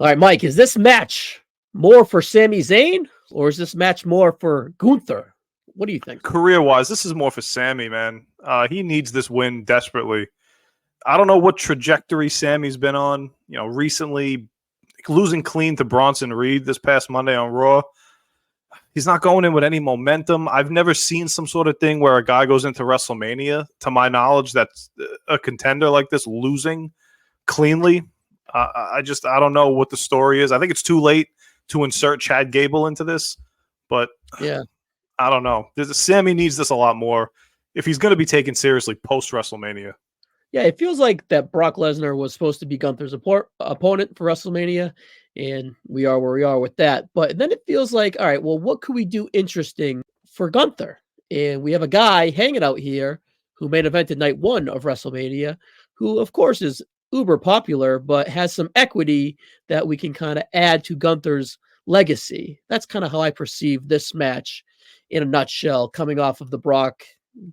All right, Mike, is this match more for Sami Zayn or is this match more for Gunther? What do you think? Career-wise, this is more for Sami, man. He needs this win desperately. I don't know what trajectory Sami's been on. Recently losing clean to Bronson Reed this past Monday on Raw. He's not going in with any momentum. I've never seen some sort of thing where a guy goes into WrestleMania, to my knowledge, that's a contender like this losing cleanly. I don't know what the story is. I think it's too late to insert Chad Gable into this, but yeah, I don't know. Sami needs this a lot more if he's going to be taken seriously post WrestleMania. Yeah, it feels like that Brock Lesnar was supposed to be Gunther's opponent for WrestleMania, and we are where we are with that. But then it feels like, all right, well, what could we do interesting for Gunther? And we have a guy hanging out here who main evented night one of WrestleMania, who, of course, is uber popular, but has some equity that we can kind of add to Gunther's legacy. That's kind of how I perceive this match in a nutshell, coming off of the Brock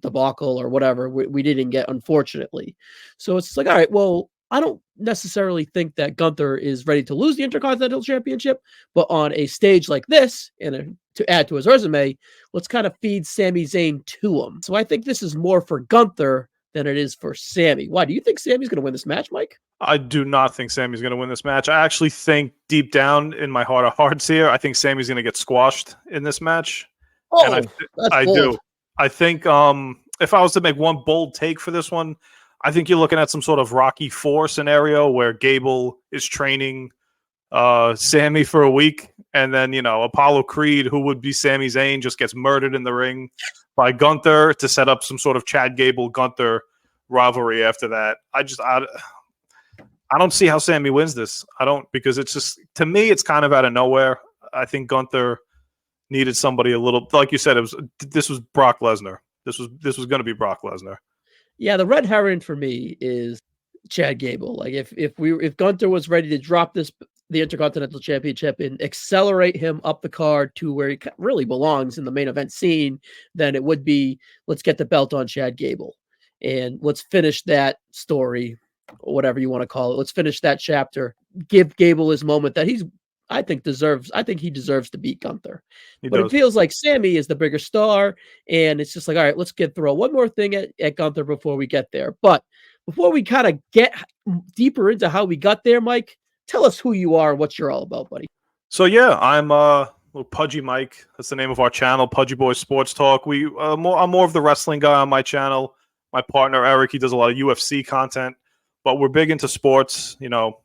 debacle or whatever we didn't get, unfortunately. So it's like, all right, well, I don't necessarily think that Gunther is ready to lose the Intercontinental Championship, but on a stage like this, and to add to his resume, let's kind of feed Sami Zayn to him. So I think this is more for Gunther than it is for Sami. Why do you think Sami's going to win this match, Mike? I do not think Sami's going to win this match. I actually think deep down in my heart of hearts here, I think Sami's going to get squashed in this match. Oh, and I do. I think if I was to make one bold take for this one, I think you're looking at some sort of Rocky IV scenario where Gable is training Sami for a week, and then Apollo Creed, who would be Sami Zayn, just gets murdered in the ring by Gunther to set up some sort of Chad Gable Gunther rivalry after that. I don't see how Sami wins this. I don't, because it's just, to me, it's kind of out of nowhere. I think Gunther needed somebody a little, like you said, this was Brock Lesnar. This was going to be Brock Lesnar. Yeah, the red herring for me is Chad Gable. Like if Gunther was ready to drop the Intercontinental Championship and accelerate him up the card to where he really belongs in the main event scene, then it would be, let's get the belt on Chad Gable and let's finish that story, or whatever you want to call it. Let's finish that chapter. Give Gable his moment that I think he deserves to beat Gunther. But it feels like Sami is the bigger star, and it's just like, all right, let's throw one more thing at Gunther before we get there. But before we kind of get deeper into how we got there, Mike, tell us who you are, what you're all about, buddy. So yeah, I'm Pudgy Mike. That's the name of our channel, Pudgy Boys Sports Talk. I'm more of the wrestling guy on my channel. My partner Eric, he does a lot of UFC content, but we're big into sports.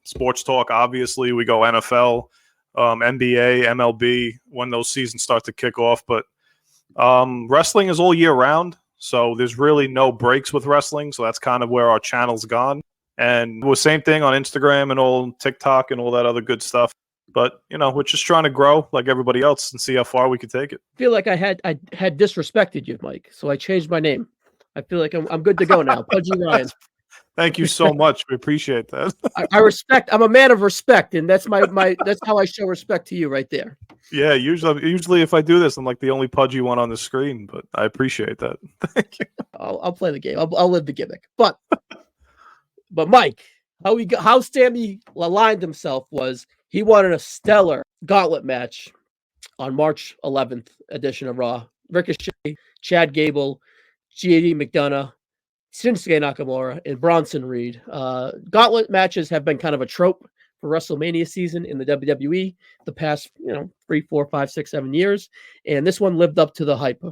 Sports talk. Obviously, we go NFL. NBA, MLB, when those seasons start to kick off. But wrestling is all year round, so there's really no breaks with wrestling. So that's kind of where our channel's gone. And the same thing on Instagram and all TikTok and all that other good stuff. But, we're just trying to grow like everybody else and see how far we can take it. I feel like I had disrespected you, Mike, so I changed my name. I feel like I'm good to go now. Pudgy Ryan. Thank you so much. We appreciate that. I respect. I'm a man of respect, and that's that's how I show respect to you right there. Yeah, usually if I do this, I'm like the only pudgy one on the screen, but I appreciate that. Thank you. I'll play the game. I'll live the gimmick. But Mike, how Sami aligned himself was he wanted a stellar gauntlet match on March 11th edition of Raw. Ricochet, Chad Gable, G.A.D. McDonough, Shinsuke Nakamura, and Bronson Reed. Gauntlet matches have been kind of a trope for WrestleMania season in the WWE the past 3, 4, 5, 6, 7 years, and this one lived up to the hype.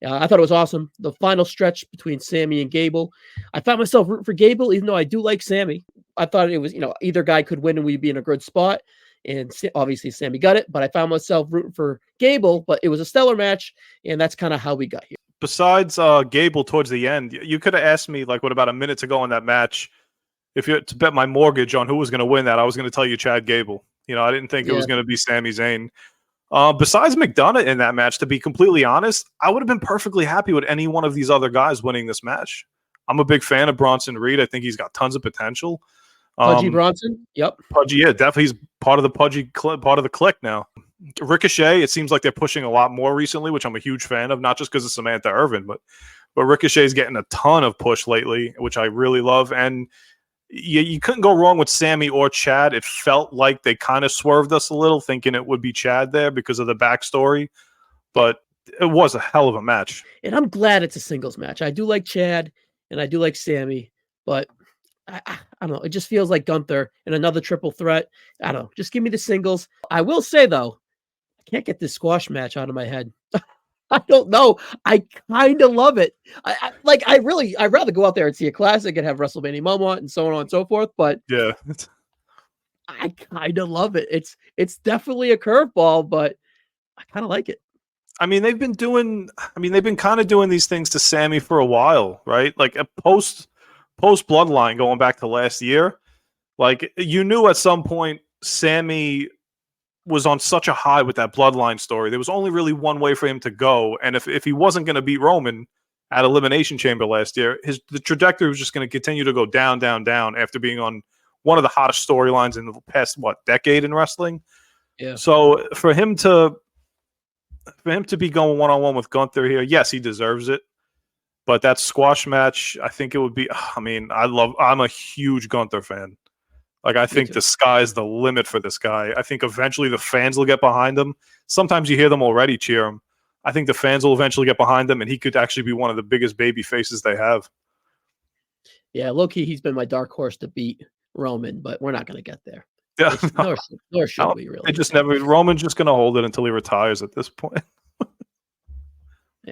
I thought it was awesome. The final stretch between Sami and Gable, I found myself rooting for Gable, even though I do like Sami. I thought it was either guy could win and we'd be in a good spot, and obviously Sami got it. But I found myself rooting for Gable. But it was a stellar match, and that's kind of how we got here. Besides Gable towards the end, you could have asked me about a minute to go in that match. If you had to bet my mortgage on who was going to win that, I was going to tell you Chad Gable. I didn't think it was going to be Sami Zayn. Besides McDonough in that match, to be completely honest, I would have been perfectly happy with any one of these other guys winning this match. I'm a big fan of Bronson Reed. I think he's got tons of potential. Pudgy Bronson? Yep. Pudgy, yeah, definitely. He's part of the Pudgy part of the clique now. Ricochet, it seems like they're pushing a lot more recently, which I'm a huge fan of, not just because of Samantha Irvin, but Ricochet's getting a ton of push lately, which I really love. And you couldn't go wrong with Sami or Chad. It felt like they kind of swerved us a little, thinking it would be Chad there because of the backstory, but it was a hell of a match. And I'm glad it's a singles match. I do like Chad and I do like Sami, but I don't know. It just feels like Gunther and another triple threat. I don't know. Just give me the singles. I will say, though, I can't get this squash match out of my head. I don't know. I kind of love it. I'd rather go out there and see a classic and have WrestleMania moment and so on and so forth. But yeah, I kind of love it. It's definitely a curveball, but I kind of like it. I mean, they've been kind of doing these things to Sami for a while, right? Like a post Bloodline going back to last year. Like you knew at some point Sami was on such a high with that Bloodline story. There was only really one way for him to go, and if he wasn't going to beat Roman at Elimination Chamber last year, the trajectory was just going to continue to go down, down, down after being on one of the hottest storylines in the past decade in wrestling. Yeah. So for him to be going one-on-one with Gunther here, yes, he deserves it. But that squash match, I think it would be. I mean, I'm a huge Gunther fan. Like, I think the sky's the limit for this guy. I think eventually the fans will get behind him. Sometimes you hear them already cheer him. I think the fans will eventually get behind him, and he could actually be one of the biggest baby faces they have. Yeah, low-key, he's been my dark horse to beat Roman, but we're not going to get there. Yeah, nor should we really. They just never. Roman's just going to hold it until he retires at this point.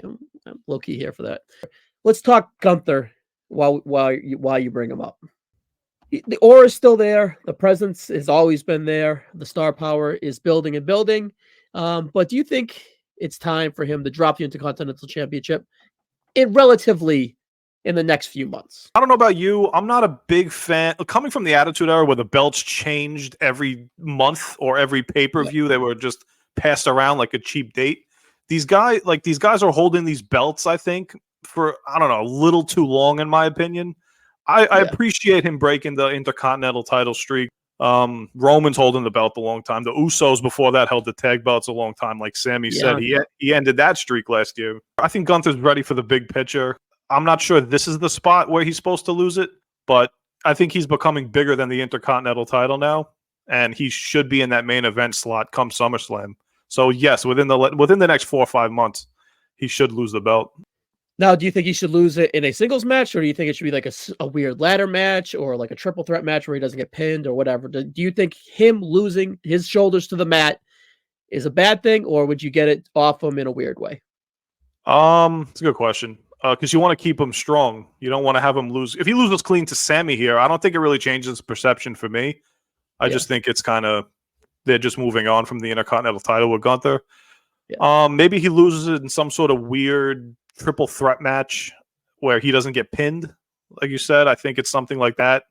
I'm low-key here for that. Let's talk Gunther while you bring him up. The aura is still there. The presence has always been there. The star power is building and building. But do you think it's time for him to drop the Intercontinental Championship in the next few months? I don't know about you. I'm not a big fan. Coming from the Attitude Era where the belts changed every month or every pay-per-view, they were just passed around like a cheap date. These guys are holding these belts, I think, for, I don't know, a little too long, in my opinion. I appreciate him breaking the Intercontinental title streak. Roman's holding the belt a long time. The Usos before that held the tag belts a long time. Like Sami said, he ended that streak last year. I think Gunther's ready for the big picture. I'm not sure this is the spot where he's supposed to lose it, but I think he's becoming bigger than the Intercontinental title now, and he should be in that main event slot come SummerSlam. So yes, within the next 4 or 5 months, he should lose the belt. Now, do you think he should lose it in a singles match, or do you think it should be like a weird ladder match or like a triple threat match where he doesn't get pinned or whatever? Do you think him losing his shoulders to the mat is a bad thing, or would you get it off him in a weird way? It's a good question. Because you want to keep him strong. You don't want to have him lose. If he loses clean to Sami here, I don't think it really changes perception for me. I just think it's kind of, they're just moving on from the Intercontinental title with Gunther. Yeah. Maybe he loses it in some sort of weird triple threat match where he doesn't get pinned, like you said. I think it's something like that.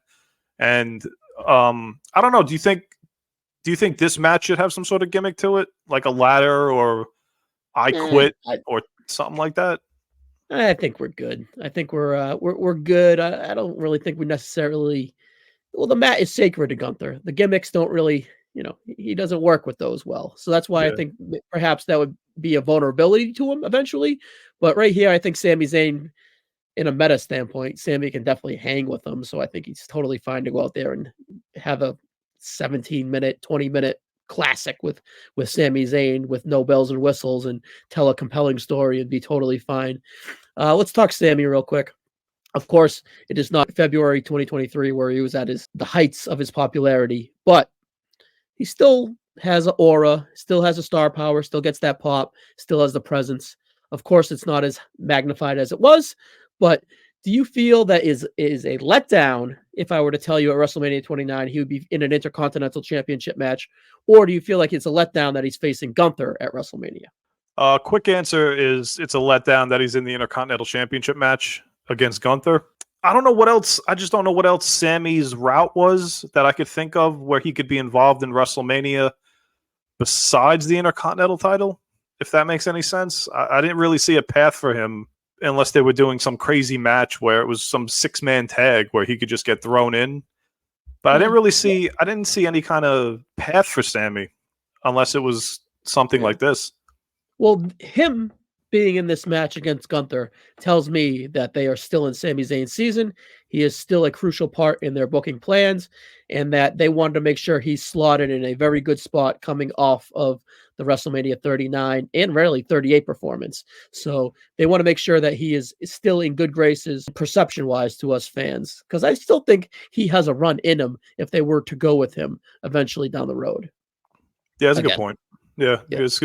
And I don't know. Do you think this match should have some sort of gimmick to it, like a ladder or I quit or something like that? I think we're good. I think we're good. I don't really think we necessarily. Well, the mat is sacred to Gunther. The gimmicks don't really, he doesn't work with those well. So that's why I think perhaps that would be a vulnerability to him eventually. But right here, I think Sami Zayn, in a meta standpoint, Sami can definitely hang with him. So I think he's totally fine to go out there and have a 17-minute, 20-minute classic with Sami Zayn with no bells and whistles and tell a compelling story and be totally fine. Let's talk Sami real quick. Of course, it is not February 2023 where he was at the heights of his popularity, but he still has an aura, still has a star power, still gets that pop, still has the presence. Of course, it's not as magnified as it was, but do you feel that is a letdown if I were to tell you at WrestleMania 29 he would be in an Intercontinental Championship match, or do you feel like it's a letdown that he's facing Gunther at WrestleMania? Quick answer is it's a letdown that he's in the Intercontinental Championship match against Gunther. I don't know what else. I just don't know what else Sami's route was that I could think of where he could be involved in WrestleMania besides the Intercontinental title, if that makes any sense. I didn't really see a path for him unless they were doing some crazy match where it was some 6-man tag where he could just get thrown in. But I didn't see any kind of path for Sami unless it was something like this. Well, him being in this match against Gunther tells me that they are still in Sami Zayn's season. He is still a crucial part in their booking plans, and that they wanted to make sure he's slotted in a very good spot coming off of the WrestleMania 39 and rarely 38 performance. So they want to make sure that he is still in good graces perception-wise to us fans, because I still think he has a run in him if they were to go with him eventually down the road. Yeah, that's a good point. Yeah. It's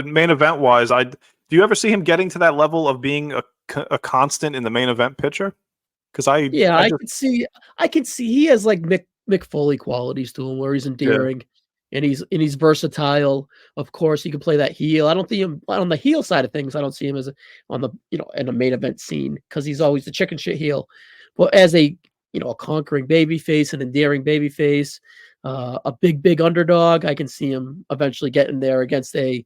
main event wise, do you ever see him getting to that level of being a constant in the main event picture? Because I can see he has like Mick Foley qualities to him, where he's endearing and he's versatile. Of course, he can play that heel. I don't think him on the heel side of things. I don't see him as in a main event scene, because he's always the chicken shit heel. But as a conquering baby face, an endearing baby face, a big underdog, I can see him eventually getting there against a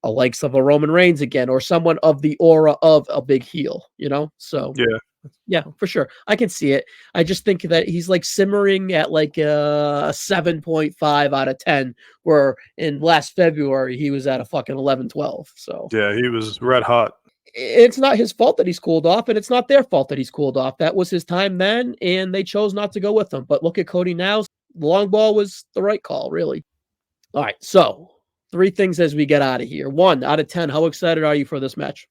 likes of a Roman Reigns again, or someone of the aura of a big heel, So yeah, for sure. I can see it. I just think that he's like simmering at like a 7.5 out of 10, where in last February he was at a fucking 11, 12. So yeah, he was red hot. It's not his fault that he's cooled off, and it's not their fault that he's cooled off. That was his time then, and they chose not to go with him. But look at Cody now. The long ball was the right call, really. All right, so 3 things as we get out of here. 1 out of 10. How excited are you for this match?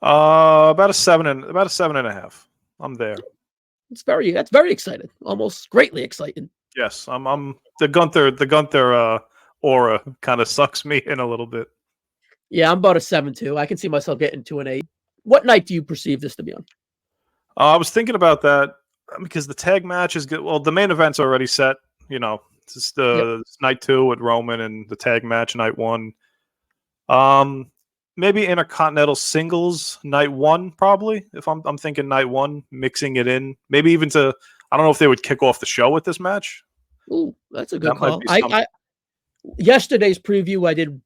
About a 7.5. I'm there. That's very exciting. Almost greatly exciting. Yes, I'm the Gunther aura kind of sucks me in a little bit. Yeah, I'm about a 7.2. I can see myself getting to an 8. What night do you perceive this to be on? I was thinking about that because the tag match is good. Well, the main event's already set. It's just night 2 with Roman, and the tag match night 1. Maybe Intercontinental singles night 1, probably. If I'm thinking night 1, mixing it in, maybe even to. I don't know if they would kick off the show with this match. Ooh, that's a good call. Yesterday's preview, I did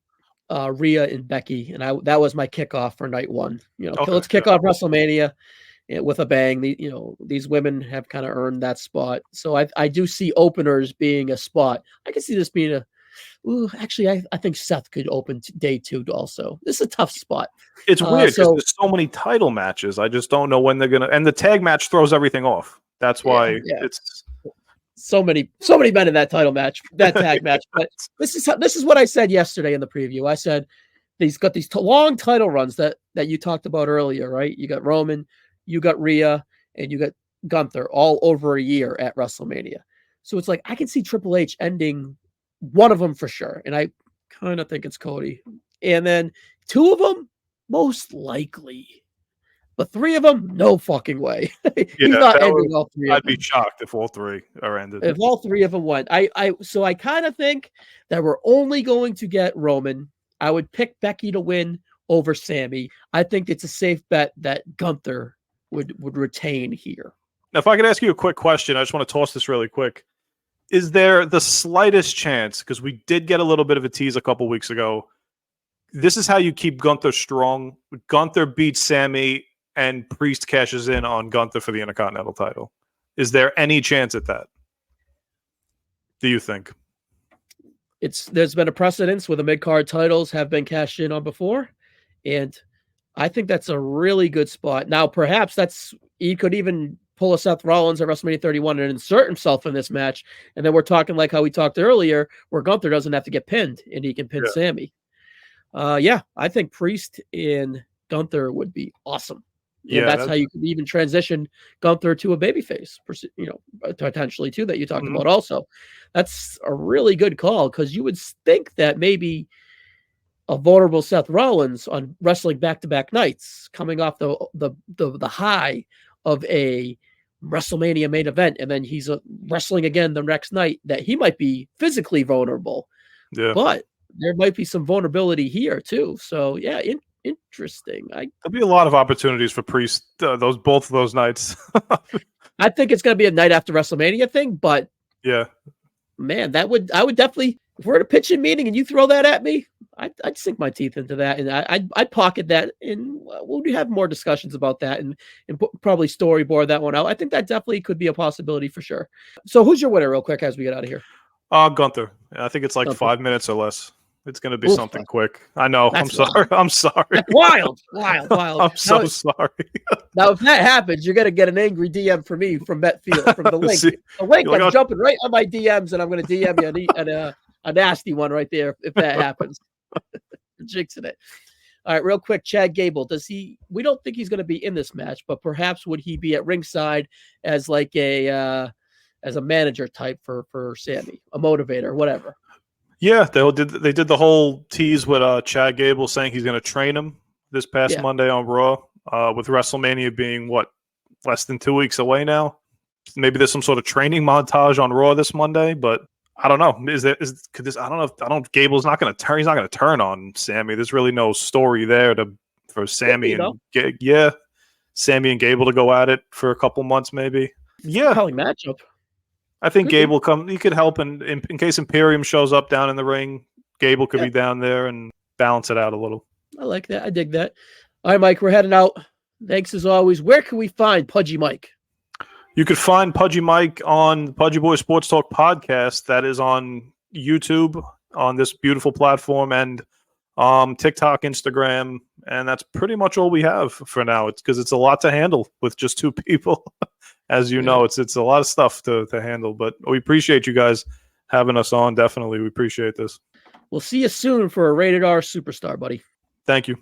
Rhea and Becky, and that was my kickoff for night 1. Let's kick off WrestleMania with a bang. These women have kind of earned that spot, so I do see openers being a spot. I can see this being a. Ooh, actually, I think Seth could open day 2 also. This is a tough spot. It's weird because there's so many title matches. I just don't know when they're gonna. And the tag match throws everything off. That's why it's so many men in that title match, that tag match. But this is what I said yesterday in the preview. I said he's got these long title runs that you talked about earlier, right? You got Roman, you got Rhea, and you got Gunther all over a year at WrestleMania. So it's like I can see Triple H ending one of them for sure, and I kind of think it's Cody. And then 2 of them, most likely. But 3 of them, no fucking way. He's not ending all 3 of them. I'd be shocked if all 3 are ended. If all 3 of them went. So I kind of think that we're only going to get Roman. I would pick Becky to win over Sami. I think it's a safe bet that Gunther would retain here. Now, if I could ask you a quick question, I just want to toss this really quick. Is there the slightest chance, because we did get a little bit of a tease a couple weeks ago, this is how you keep Gunther strong? Gunther beats Sami and Priest cashes in on Gunther for the Intercontinental title. Is there any chance at that? Do you think? There's been a precedence where the mid-card titles have been cashed in on before, and I think that's a really good spot. Now, perhaps he could even pull a Seth Rollins at WrestleMania 31 and insert himself in this match. And then we're talking like how we talked earlier, where Gunther doesn't have to get pinned and he can pin Sami. I think Priest and Gunther would be awesome. And that's how you could even transition Gunther to a babyface, potentially too, that you talked about also. That's a really good call, because you would think that maybe a vulnerable Seth Rollins on wrestling back-to-back nights, coming off the high of a WrestleMania main event, and then he's wrestling again the next night, that he might be physically vulnerable. Yeah. But there might be some vulnerability here too. So yeah, interesting. There'll be a lot of opportunities for Priest both of those nights. I think it's going to be a night after WrestleMania thing, but yeah, man, I would definitely, if we're at a pitching meeting and you throw that at me, I'd sink my teeth into that, and I'd pocket that, and we'll have more discussions about that, and probably storyboard that one out. I think that definitely could be a possibility for sure. So who's your winner, real quick, as we get out of here? Gunther. I think it's like Gunther. 5 minutes or less. It's going to be Oof. something quick. I know. I'm That's sorry. I'm sorry. That's wild. Wild. I'm so sorry. Now, if that happens, you're going to get an angry DM from me from Betfield, from the link. See, The link, you're like, I'm "Oh." jumping right on my DMs, and I'm going to DM you a nasty one right there if that happens. Jinxing it. All right, real quick, Chad Gable. We don't think he's going to be in this match, but perhaps would he be at ringside as like as a manager type for Sami, a motivator, whatever. Yeah, they did the whole tease with Chad Gable saying he's going to train him this past Monday on Raw, with WrestleMania being less than 2 weeks away now. Maybe there's some sort of training montage on Raw this Monday, but I don't know. I don't know. Gable's not going to turn. He's not going to turn on Sami. There's really no story there for Sami Sami and Gable to go at it for a couple months, maybe. Yeah, compelling matchup. I think Gable he could help in case Imperium shows up down in the ring. Gable could be down there and balance it out a little. I like that. I dig that. All right, Mike, we're heading out. Thanks as always. Where can we find Pudgy Mike? You could find Pudgy Mike on the Pudgy Boy Sports Talk podcast. That is on YouTube, on this beautiful platform, and TikTok, Instagram, and that's pretty much all we have for now. It's because it's a lot to handle with just two people. As you know, it's a lot of stuff to handle, but we appreciate you guys having us on. Definitely, we appreciate this. We'll see you soon for a Rated R Superstar, buddy. Thank you.